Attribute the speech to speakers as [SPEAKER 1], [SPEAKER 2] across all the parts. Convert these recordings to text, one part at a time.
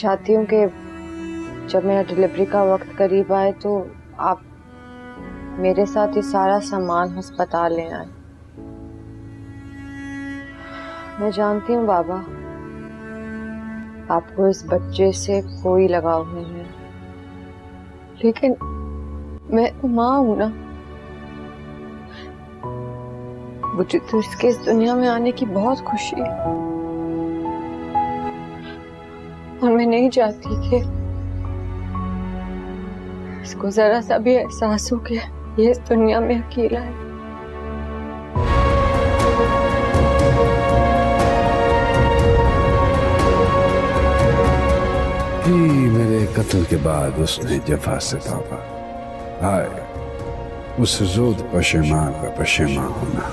[SPEAKER 1] चाहती हूँ कि जब मेरा डिलीवरी का वक्त करीब आए तो आप मेरे साथ ये सारा सामान अस्पताल ले आए। मैं जानती हूँ बाबा, आपको इस बच्चे से कोई लगाव नहीं है, लेकिन मैं माँ हूं ना। मुझे तो इसके इस दुनिया में आने की बहुत खुशी है और मैं नहीं चाहती कि इसको जरा सा भी एहसास हो कि ये इस दुनिया में अकेला है।
[SPEAKER 2] मेरे कत्ल के बाद उसने जफा से तौबा। हाय उस ज़ोद पशेमान का पशेमान होना।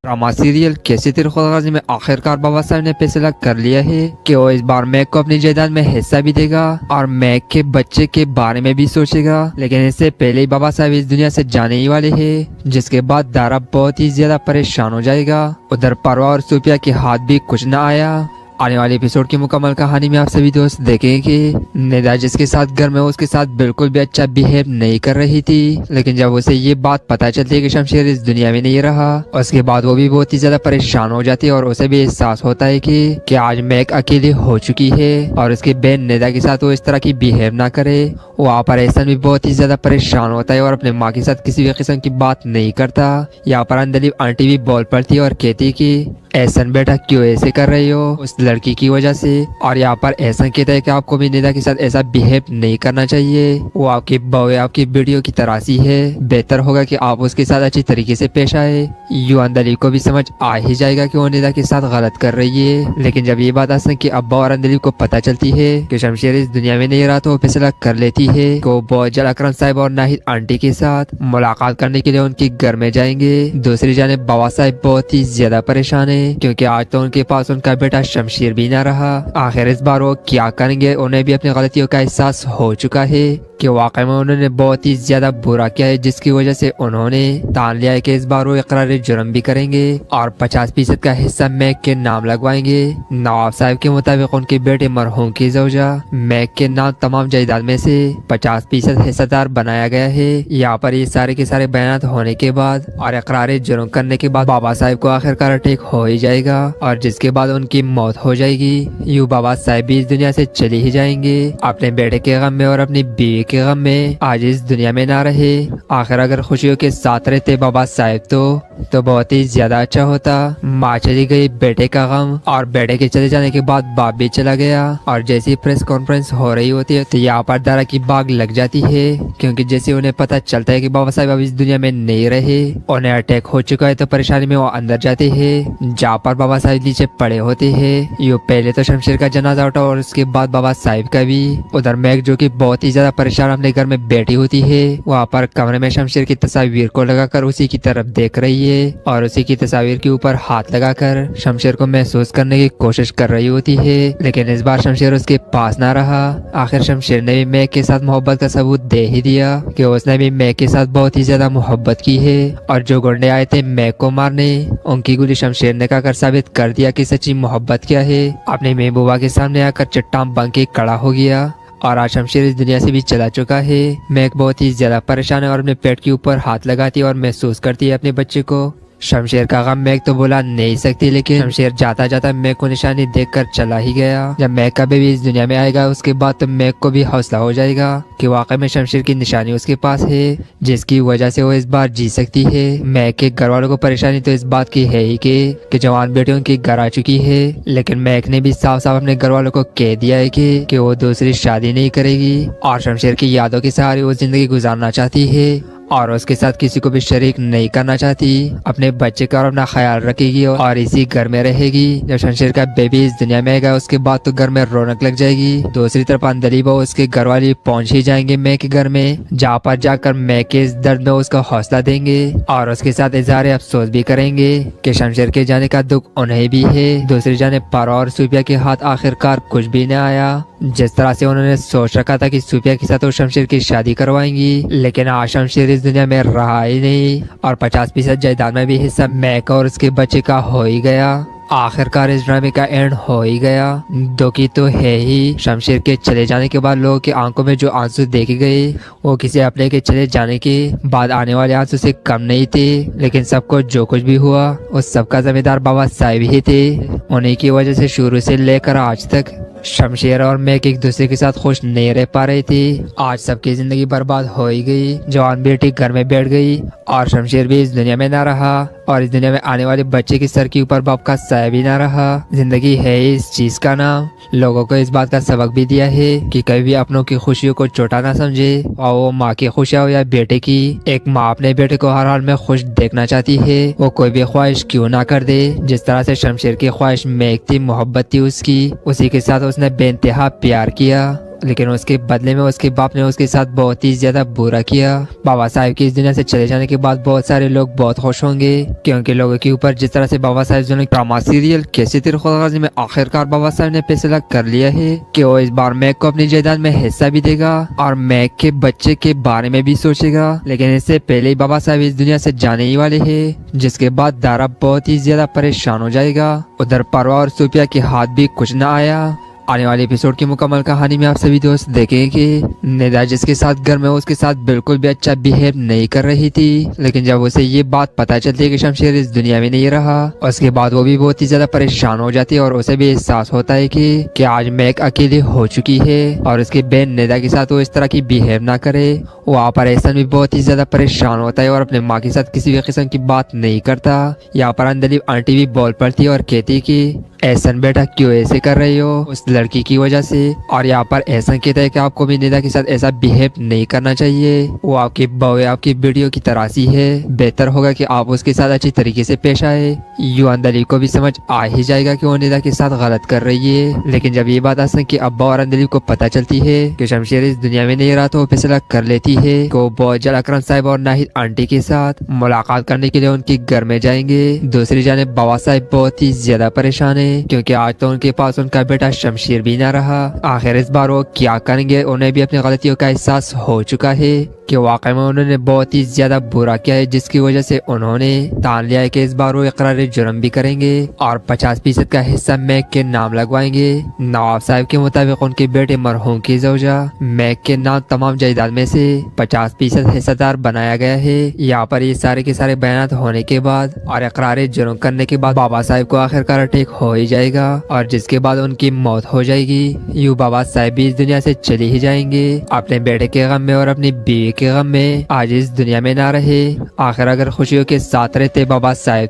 [SPEAKER 3] ड्रामा सीरियल कैसे तेरे खुदगर्जी में आखिरकार बाबा साहब ने फैसला कर लिया है कि वो इस बार मैक को अपनी जायदाद में हिस्सा भी देगा और मैक के बच्चे के बारे में भी सोचेगा। लेकिन इससे पहले ही बाबा साहब इस दुनिया से जाने ही वाले हैं, जिसके बाद दारा बहुत ही ज्यादा परेशान हो जाएगा। उधर परवा और सुफिया के हाथ भी कुछ न आया। आने वाले एपिसोड की मुकम्मल कहानी में आप सभी दोस्त देखेंगे कि निदा जिसके साथ घर में उसके साथ बिल्कुल भी अच्छा बिहेव नहीं कर रही थी, लेकिन जब उसे ये बात पता चलती है कि शमशेर इस दुनिया में नहीं रहा, उसके बाद वो भी बहुत ही ज्यादा परेशान हो जाती है और उसे भी एहसास होता है कि आज मैक अकेली हो चुकी है और उसकी बहन निदा के साथ वो इस तरह की बिहेव ना करे। वहाँ पर एहसन भी बहुत ही ज्यादा परेशान होता है और अपने माँ के साथ किसी भी किस्म की बात नहीं करता। यहाँ पर अंदलीब आंटी भी बोल पड़ती है और कहती कि एहसन बेटा क्यों ऐसे कर रही हो उस लड़की की वजह से। और यहाँ पर एहसन कहता है कि आपको भी निदा के साथ ऐसा बिहेव नहीं करना चाहिए, वो आपकी बहू आपकी वीडियो की तरह सी है, बेहतर होगा कि आप उसके साथ अच्छी तरीके से पेश आए। यूं अंदलीब को भी समझ आ ही जाएगा कि वो निदा के साथ गलत कर रही है। लेकिन जब ये बात एहसन की अब्बा और अंदलीब को पता चलती है कि शमशेर इस दुनिया में नहीं रहा, तो वो फैसला कर लेती है कि वो बहुत जल्द अकरम साहब और नाहिद आंटी के साथ मुलाकात करने के लिए उनके घर में जाएंगे। दूसरी जानिब बाबा साहब बहुत ही ज्यादा परेशान है क्योंकि आज तो उनके पास उनका बेटा शमशेर भी ना रहा। आखिर इस बार वो क्या करेंगे, उन्हें भी अपनी गलतियों का एहसास हो चुका है कि वाकई में उन्होंने बहुत ही ज्यादा बुरा किया है, जिसकी वजह से उन्होंने ठान लिया है कि इस बार वो इकरार जुर्म भी करेंगे और 50% का हिस्सा मैक के नाम लगवाएंगे। नवाब साहब के मुताबिक उनके बेटे मरहूम की ज़ौजा मैक के नाम तमाम जायदाद में से 50% हिस्सेदार बनाया गया है। यहाँ पर ये सारे के सारे बयान होने के बाद और इकरार जुर्म करने के बाद बाबा साहब को आखिरकार अटैक हो ही जाएगा और जिसके बाद उनकी मौत हो जाएगी। यूं बाबा साहब भी इस दुनिया से चले ही जाएंगे अपने बेटे के गम में और अपनी बीवी के गम में आज इस दुनिया में ना रहे। आखिर अगर खुशियों के साथ रहते बाबा साहब तो बहुत ही ज्यादा अच्छा होता। माँ चली गई, बेटे का गम, और बेटे के चले जाने के बाद बाप भी चला गया। और जैसी प्रेस कॉन्फ्रेंस हो रही होती है तो यहाँ पर दारा की बाग लग जाती है क्योंकि जैसे उन्हें पता चलता है कि बाबा साहब अब इस दुनिया में नहीं रहे, उन्हें अटैक हो चुका है, तो परेशानी में वो अंदर जाते हैं जहाँ पर बाबा साहब नीचे पड़े होते हैं। यो पहले तो शमशेर का जनाजा उठा और उसके बाद बाबा साहब का भी। उधर मैक जो कि बहुत ही ज्यादा परेशान अपने घर में बैठी होती है, वहाँ पर कमरे में शमशेर की तस्वीर को लगाकर उसी की तरफ देख रही है और उसी की तस्वीर के ऊपर हाथ लगाकर शमशेर को महसूस करने की कोशिश कर रही होती है। लेकिन इस बार शमशेर उसके पास ना रहा। आखिर शमशेर ने भी मैक के साथ मोहब्बत का सबूत दे ही दिया कि उसने भी मैक के साथ बहुत ही ज्यादा मोहब्बत की है और जो गुंडे आए थे मैक को मारने, उनकी गोली शमशेर ने कहकर साबित कर दिया कि सच्ची मोहब्बत क्या है। अपने महबूबा के सामने आकर चट्टान बन के खड़ा हो गया और आज शमशेर इस दुनिया से भी चला चुका है। मैक बहुत ही ज्यादा परेशान है और अपने पेट के ऊपर हाथ लगाती है और महसूस करती है अपने बच्चे को। शमशेर का गम मैक तो बुला नहीं सकती, लेकिन शमशेर जाता जाता मैक को निशानी देखकर चला ही गया। जब मैक का बेबी इस दुनिया में आएगा उसके बाद तो मैक को भी हौसला हो जाएगा कि वाकई में शमशेर की निशानी उसके पास है, जिसकी वजह से वो इस बार जी सकती है। मैक के घर वालों को परेशानी तो इस बात की है ही कि जवान बेटी उनकी घर आ चुकी है, लेकिन मैक ने भी साफ साफ अपने घर वालों को कह दिया है कि वो दूसरी शादी नहीं करेगी और शमशेर की यादों के सहारे वो जिंदगी गुजारना चाहती है और उसके साथ किसी को भी शरीक नहीं करना चाहती। अपने बच्चे का और अपना ख्याल रखेगी और इसी घर में रहेगी। जब शमशेर का बेबी इस दुनिया में आएगा उसके बाद तो घर में रौनक लग जाएगी। दूसरी तरफ अंदलीब और उसके घर वाले पहुंच ही जाएंगे मैक के घर में, जहाँ पर जाकर मैक के इस दर्द में उसका हौसला देंगे और उसके साथ इजहार अफसोस भी करेंगे कि शमशेर के जाने का दुख उन्हें भी है। दूसरी जाने पारा और सुफिया के हाथ आखिरकार कुछ भी न आया। जिस तरह से उन्होंने सोच रखा था कि सूफिया के साथ वो शमशेर की शादी करवाएंगी, लेकिन आज शमशेर इस दुनिया में रहा ही नहीं और 50% जायदाद में भी हिस्सा मैक और उसके बच्चे का हो ही गया। आखिरकार इस ड्रामे का एंड हो ही गया। दुखी तो है ही, शमशेर के चले जाने के बाद लोगों की आंखों में जो आंसू देखे गए वो किसी अपने के चले जाने के बाद आने वाले आंसू से कम नहीं थे। लेकिन सबको जो कुछ भी हुआ उस सबका जिम्मेदार बाबा साहब ही थे। उन्हीं की वजह से शुरू से लेकर आज तक शमशेर और मैक एक दूसरे के साथ खुश नहीं रह पा रहे थे। आज सबकी जिंदगी बर्बाद हो ही गई। जवान बेटी घर में बैठ गई और शमशेर भी इस दुनिया में ना रहा और इस दुनिया में आने वाले बच्चे के सर के ऊपर बाप का साया भी ना रहा। जिंदगी है इस चीज का नाम। लोगों को इस बात का सबक भी दिया है कि कभी भी अपनों की खुशियों को छोटा ना समझे, और वो माँ की खुशियाँ हो या बेटे की। एक माँ अपने बेटे को हर हाल में खुश देखना चाहती है, वो कोई भी ख्वाहिश क्यों ना कर दे। जिस तरह से शमशेर की ख्वाहिश मैक थी, मोहब्बत थी उसकी, उसी के साथ उसने बेइंतहा प्यार किया। लेकिन उसके बदले में उसके बाप ने उसके साथ बहुत ही ज्यादा बुरा किया। बाबा साहब की इस दुनिया से चले जाने के बाद बहुत सारे लोग बहुत खुश होंगे, क्योंकि लोगों के ऊपर जिस तरह से बाबा साहब जो ड्रामा सीरियल कैसे तेरे खुदागर्जी में आखिरकार बाबा साहब ने फैसला कर लिया है कि वो इस बार मैक को अपनी जायदाद में हिस्सा भी देगा और मैक के बच्चे के बारे में भी सोचेगा। लेकिन इससे पहले ही बाबा साहब इस दुनिया से जाने ही वाले है, जिसके बाद दारा बहुत ही ज्यादा परेशान हो जाएगा। उधर परवा और सूफिया के हाथ भी कुछ न आया। आने वाले एपिसोड की मुकम्मल कहानी में आप सभी दोस्त देखेंगे कि निदा जिसके साथ घर में उसके साथ बिल्कुल भी अच्छा बिहेव नहीं कर रही थी, लेकिन जब उसे ये बात पता चलती है कि शमशेर इस दुनिया में नहीं रहा, उसके बाद वो भी बहुत ही ज्यादा परेशान हो जाती है और उसे भी एहसास होता है कि आज मैक अकेली हो चुकी है और उसकी बहन निदा के साथ वो इस तरह की बिहेव ना करे। वहाँ पर एहसन भी बहुत ही ज्यादा परेशान होता है और अपने माँ के साथ किसी भी किस्म की बात नहीं करता। यहाँ पर अंदलीब आंटी भी बोल पड़ती है और कहती कि एहसन बेटा क्यों ऐसे कर रही हो उस लड़की की वजह से। और यहाँ पर एहसन कहता है कि आपको भी निदा के साथ ऐसा बिहेव नहीं करना चाहिए, वो आपकी बहू है, आपकी बेटियों की तरह सी है, बेहतर होगा कि आप उसके साथ अच्छी तरीके से पेश आए। यूं अंदलीब को भी समझ आ ही जाएगा कि वो निदा के साथ गलत कर रही है। लेकिन जब ये बात एहसन की अब्बा और अंदलीब को पता चलती है कि शमशेर इस दुनिया में नहीं रहा, तो वो फैसला कर लेती है कि वो बहुत जल्द अकरम साहब और नाहिद आंटी के साथ मुलाकात करने के लिए उनके घर में जाएंगे। दूसरी जानिब बाबा साहब बहुत ही ज्यादा परेशान है, क्योंकि आज तो उनके पास उनका बेटा शमशेर भी ना रहा। आखिर इस बार वो क्या करेंगे, उन्हें भी अपनी गलतियों का एहसास हो चुका है कि वाकई में उन्होंने बहुत ही ज्यादा बुरा किया है, जिसकी वजह से उन्होंने ठान लिया है कि इस बार वो इकरार जुर्म भी करेंगे और 50% का हिस्सा मैक के नाम लगवाएंगे। नवाब साहब के मुताबिक उनके बेटे मरहूम की ज़ौजा मैक के नाम तमाम जायदाद में से 50% हिस्सेदार बनाया गया है। यहाँ पर ये सारे के सारे बयान होने के बाद और इकरार जुर्म करने के बाद बाबा साहब को आखिरकार अटैक हो ही जाएगा और जिसके बाद उनकी मौत हो जाएगी। यूं बाबा साहब भी इस दुनिया से चले ही जाएंगे, अपने बेटे के गम में और अपनी बीवी के गम में आज इस दुनिया में ना रहे। आखिर अगर खुशियों के साथ रहते बाबा साहब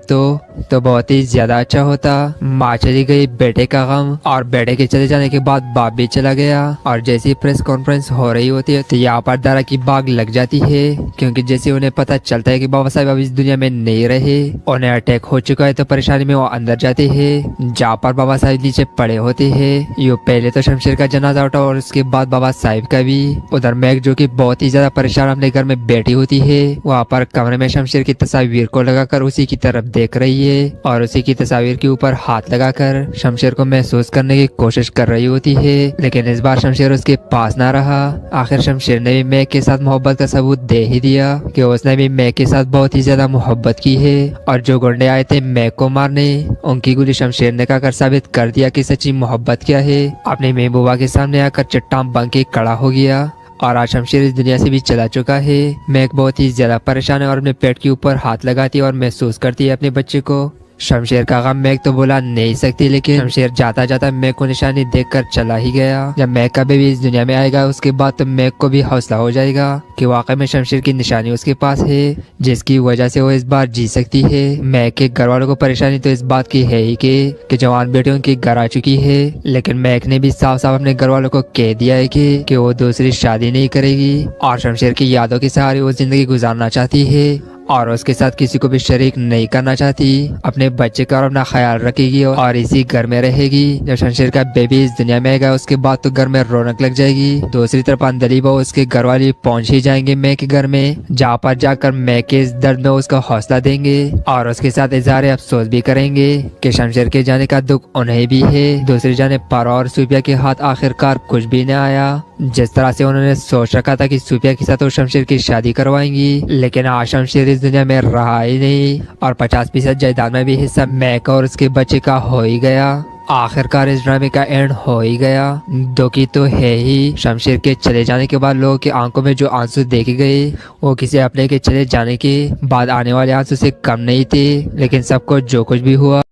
[SPEAKER 3] तो बहुत ही ज्यादा अच्छा होता। माँ चली गई, बेटे का गम, और बेटे के चले जाने के बाद बाप भी चला गया। और जैसी प्रेस कॉन्फ्रेंस हो रही होती है तो यहाँ पर दारा की बाग लग जाती है, क्योंकि जैसे उन्हें पता चलता है कि बाबा साहब अब इस दुनिया में नहीं रहे, उन्हें अटैक हो चुका है, तो परेशानी में वो अंदर जाते हैं जहाँ पर बाबा साहब नीचे पड़े होते हैं। यो पहले तो शमशेर का जनाजा उठा और उसके बाद बाबा साहब का भी। उधर मैक जो कि बहुत ही ज्यादा परेशान अपने घर में बैठी होती है, वहाँ पर कमरे में शमशेर की तस्वीर को लगाकर उसी की तरफ देख रही है और उसी की तस्वीर के ऊपर हाथ लगाकर शमशेर को महसूस करने की कोशिश कर रही होती है। लेकिन इस बार शमशेर उसके पास ना रहा। आखिर शमशेर ने भी मैक के साथ मोहब्बत का सबूत दे ही दिया कि उसने भी मैक के साथ बहुत ही ज्यादा मोहब्बत की है और जो गुंडे आए थे मैक को मारने, उनकी गोली शमशेर ने कहकर साबित कर दिया कि सच्ची मोहब्बत क्या है। अपनी महबूबा के सामने आकर चट्टान बन के खड़ा हो गया और आज शमशेर इस दुनिया से भी चला चुका है। मैक बहुत ही ज्यादा परेशान है और अपने पेट के ऊपर हाथ लगाती है और महसूस करती है अपने बच्चे को। शमशेर का गम मैक तो बुला नहीं सकती, लेकिन शमशेर जाता जाता मैक को निशानी देखकर चला ही गया। जब मैक का बेबी इस दुनिया में आएगा उसके बाद तो मैक को भी हौसला हो जाएगा कि वाकई में शमशेर की निशानी उसके पास है, जिसकी वजह से वो इस बार जी सकती है। मैक के घर वालों को परेशानी तो इस बात की है ही कि जवान बेटियों की घर आ चुकी है, लेकिन मैक ने भी साफ साफ अपने घर वालों को कह दिया है कि वो दूसरी शादी नहीं करेगी और शमशेर की यादों के सहारे वो जिंदगी गुजारना चाहती है। और उसके साथ किसी को भी शरीक नहीं करना चाहती। अपने बच्चे का और अपना ख्याल रखेगी और इसी घर में रहेगी। जब शमशेर का बेबी इस दुनिया में आएगा उसके बाद तो घर में रौनक लग जाएगी। दूसरी तरफ अंदलीब और उसके घर वाले पहुंच ही जाएंगे मैं के घर में, जहाँ पर जाकर मैं के इस दर्द में उसका हौसला देंगे और उसके साथ इजहार अफसोस भी करेंगे कि शमशेर के जाने का दुख उन्हें भी है। दूसरी जानिब पारा और सूफिया के हाथ आखिरकार कुछ भी न आया। जिस तरह से उन्होंने सोच रखा था कि सूफिया के साथ वो शमशेर की शादी करवाएंगी, लेकिन आज शमशेर इस दुनिया में रहा ही नहीं और 50% जायदाद में भी हिस्सा मैक और उसके बच्चे का हो ही गया। आखिरकार इस ड्रामे का एंड हो ही गया। दुखी तो है ही, शमशेर के चले जाने के बाद लोगों की आंखों में जो आंसू देखे गए वो किसी अपने के चले जाने के बाद आने वाले आंसू से कम नहीं थे। लेकिन सबको जो कुछ भी हुआ